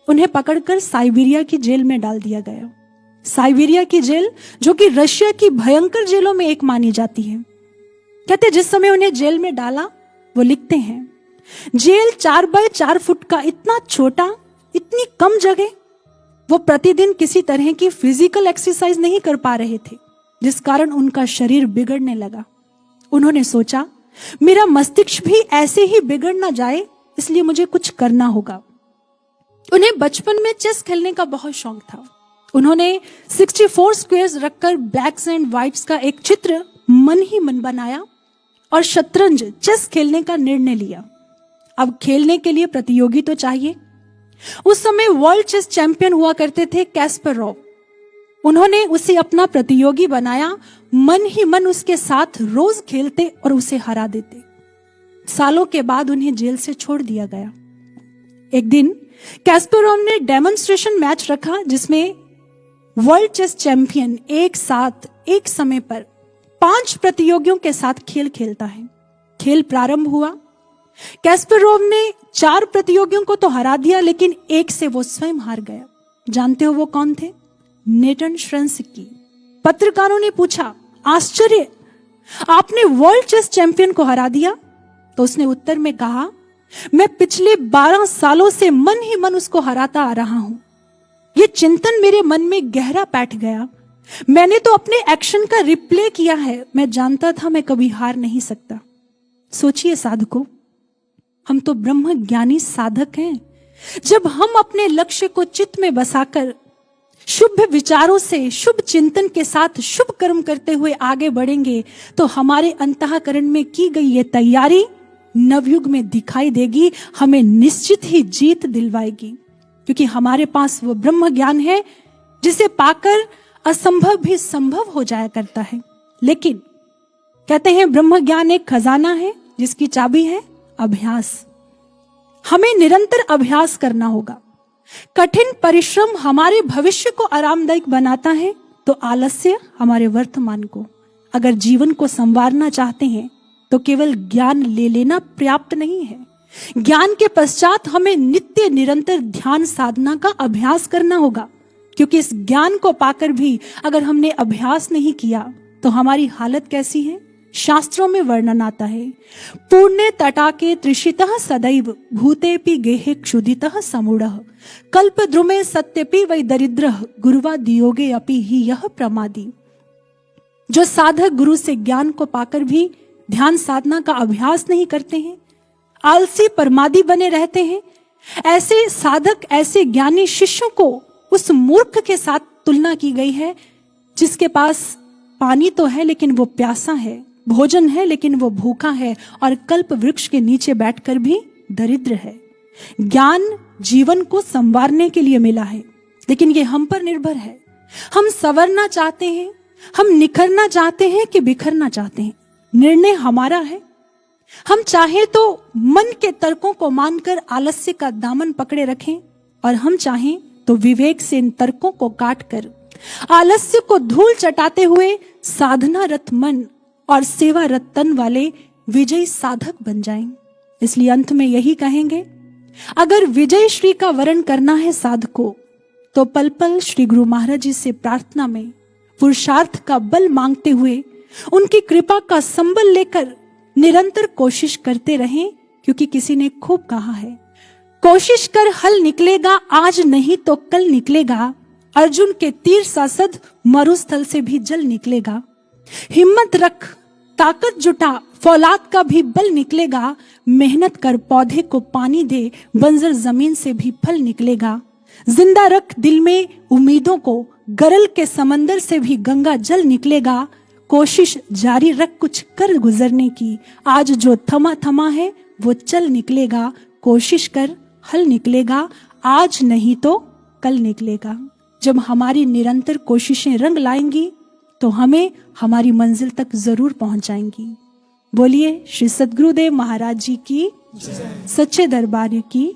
उन्हें पकड़कर साइबेरिया की जेल में डाल दिया गया। साइबेरिया की जेल जो कि रशिया की भयंकर जेलों में एक मानी जाती है। कहते जिस समय उन्हें जेल में डाला, वो लिखते हैं जेल 4 बाय 4 फुट का, इतना छोटा, इतनी कम जगह। वो प्रतिदिन किसी तरह की फिजिकल एक्सरसाइज नहीं कर पा रहे थे, जिस कारण उनका शरीर बिगड़ने लगा। उन्होंने सोचा मेरा मस्तिष्क भी ऐसे ही बिगड़ ना जाए, इसलिए मुझे कुछ करना होगा। उन्हें बचपन में चेस खेलने का बहुत शौक था। उन्होंने 64 स्क्वायर्स रखकर ब्लैक्स एंड व्हाइट्स का एक चित्र मन ही मन बनाया और शतरंज, चेस खेलने का निर्णय लिया। अब खेलने के लिए प्रतियोगी तो चाहिए। उस समय वर्ल्ड चेस चैंपियन हुआ करते थे कैस्परोव। उन्होंने उसे अपना प्रतियोगी बनाया, मन ही मन उसके साथ रोज खेलते और उसे हरा देते। सालों के बाद उन्हें जेल से छोड़ दिया गया। एक दिन कैस्परोव ने डेमोन्स्ट्रेशन मैच रखा, जिसमें वर्ल्ड चेस चैंपियन एक साथ एक समय पर 5 प्रतियोगियों के साथ खेल खेलता है। खेल प्रारंभ हुआ। कैस्परोव ने 4 प्रतियोगियों को तो हरा दिया, लेकिन एक से वो स्वयं हार गया। जानते हो वो कौन थे? नेटन श्रंस की। पत्रकारों ने पूछा, आश्चर्य, आपने वर्ल्ड चेस चैंपियन को हरा दिया? तो उसने उत्तर में कहा, मैं पिछले 12 सालों से मन ही मन उसको हराता आ रहा हूं। ये चिंतन मेरे मन में गहरा बैठ गया। मैंने तो अपने एक्शन का रिप्ले किया है। मैं जानता था मैं कभी हार नहीं सकता। सोचिए साधकों, हम तो ब्रह्म ज्ञानी साधक हैं। जब हम अपने लक्ष्य को चित्त में बसाकर शुभ विचारों से, शुभ चिंतन के साथ शुभ कर्म करते हुए आगे बढ़ेंगे, तो हमारे अंतःकरण में की गई ये तैयारी नवयुग में दिखाई देगी, हमें निश्चित ही जीत दिलवाएगी। क्योंकि हमारे पास वो ब्रह्म ज्ञान है जिसे पाकर असंभव भी संभव हो जाया करता है। लेकिन कहते हैं ब्रह्म ज्ञान एक खजाना है जिसकी चाबी है अभ्यास। हमें निरंतर अभ्यास करना होगा। कठिन परिश्रम हमारे भविष्य को आरामदायक बनाता है, तो आलस्य हमारे वर्तमान को। अगर जीवन को संवारना चाहते हैं तो केवल ज्ञान ले लेना पर्याप्त नहीं है। ज्ञान के पश्चात हमें नित्य निरंतर ध्यान साधना का अभ्यास करना होगा, क्योंकि इस ज्ञान को पाकर भी अगर हमने अभ्यास नहीं किया तो हमारी हालत कैसी है? शास्त्रों में वर्णन आता है, पुण्य तटाके त्रिषितः सदैव भूतेपि गेहे क्षुदितः समूढ़ः कल्पद्रुमे सत्यपि वै दरिद्रः गुरुवा दियोगे अपि ही यह प्रमादी। जो साधक गुरु से ज्ञान को पाकर भी ध्यान साधना का अभ्यास नहीं करते हैं, आलसी परमादी बने रहते हैं, ऐसे साधक, ऐसे ज्ञानी शिष्यों को उस मूर्ख के साथ तुलना की गई है जिसके पास पानी तो है लेकिन वो प्यासा है, भोजन है लेकिन वो भूखा है, और कल्प वृक्ष के नीचे बैठकर भी दरिद्र है। ज्ञान जीवन को संवारने के लिए मिला है, लेकिन ये हम पर निर्भर है। हम संवरना चाहते हैं, हम निखरना चाहते हैं कि बिखरना चाहते हैं, निर्णय हमारा है। हम चाहे तो मन के तर्कों को मानकर आलस्य का दामन पकड़े रखें, और हम चाहें तो विवेक से इन तर्कों को काटकर आलस्य को धूल चटाते हुए साधनारत मन और सेवारत तन वाले विजयी साधक बन जाएं। इसलिए अंत में यही कहेंगे, अगर विजय श्री का वरण करना है साधको, तो पल पल श्री गुरु महाराज जी से प्रार्थना में पुरुषार्थ का बल मांगते हुए उनकी कृपा का संबल लेकर निरंतर कोशिश करते रहें, क्योंकि किसी ने खूब कहा है, कोशिश कर हल निकलेगा, आज नहीं तो कल निकलेगा। अर्जुन के तीर सांसद मरुस्थल से भी जल निकलेगा। हिम्मत रख, ताकत जुटा, फौलाद का भी बल निकलेगा। मेहनत कर, पौधे को पानी दे, बंजर जमीन से भी फल निकलेगा। जिंदा रख दिल में उम्मीदों को, गरल के समंदर से भी गंगा जल निकलेगा। कोशिश जारी रख कुछ कर गुजरने की, आज जो थमा थमा है वो चल निकलेगा। कोशिश कर हल निकलेगा, आज नहीं तो कल निकलेगा। जब हमारी निरंतर कोशिशें रंग लाएंगी तो हमें हमारी मंजिल तक जरूर पहुंचाएंगी। बोलिए श्री सद्गुरुदेव महाराज जी की, सच्चे दरबार की।